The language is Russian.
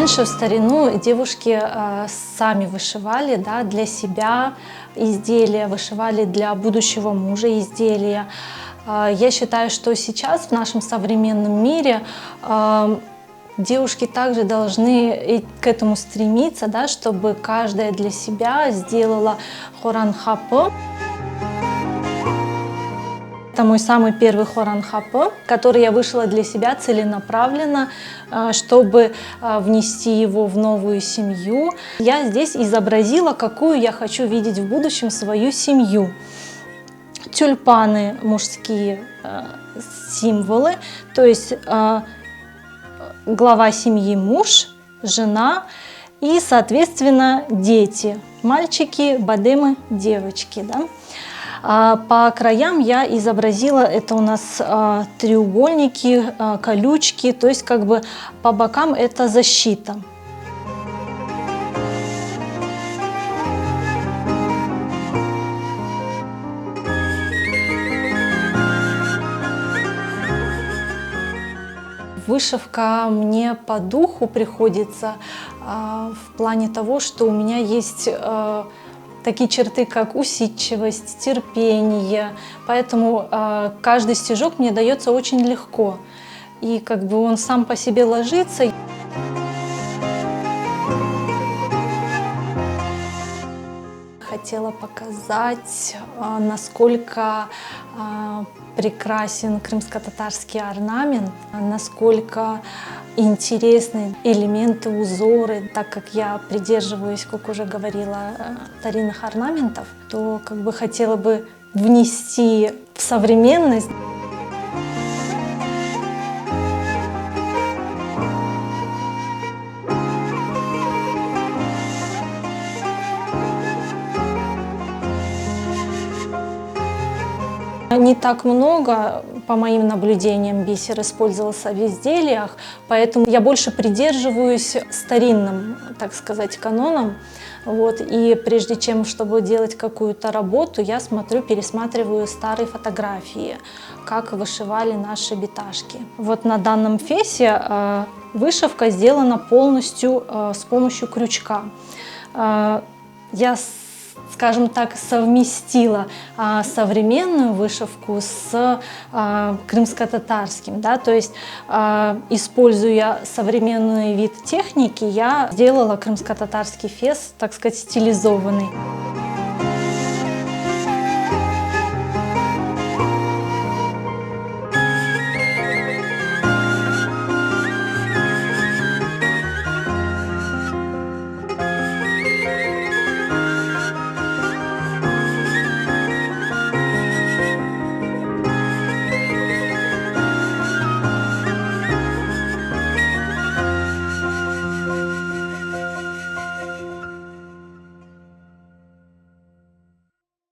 Раньше, в старину, девушки сами вышивали, да, для себя изделия, вышивали для будущего мужа изделия. Я считаю, что сейчас в нашем современном мире девушки также должны к этому стремиться, да, чтобы каждая для себя сделала хоран хапы. Это мой самый первый хоран хапы, который я вышила для себя целенаправленно, чтобы внести его в новую семью. Я здесь изобразила, какую я хочу видеть в будущем свою семью. Тюльпаны, мужские символы, то есть глава семьи муж, жена и, соответственно, дети, мальчики, бадемы, девочки. Да? По краям я изобразила, это у нас треугольники, колючки, то есть как бы по бокам это защита. Вышивка мне по духу приходится в плане того, что у меня есть такие черты, как усидчивость, терпение, поэтому каждый стежок мне дается очень легко, и как бы он сам по себе ложится. Хотела показать, насколько прекрасен крымско-татарский орнамент, насколько интересны элементы, узоры. Так как я придерживаюсь, как уже говорила, старинных орнаментов, то как бы хотела бы внести в современность. Не так много, по моим наблюдениям, бисер использовался в изделиях, поэтому я больше придерживаюсь старинным, так сказать, канонам. Вот. И прежде чем, чтобы делать какую-то работу, я смотрю, пересматриваю старые фотографии, как вышивали наши биташки. Вот на данном фесе вышивка сделана полностью с помощью крючка. Я, скажем так, совместила современную вышивку с крымско-татарским, да, то есть используя современный вид техники, я сделала крымско-татарский фес, так сказать, стилизованный.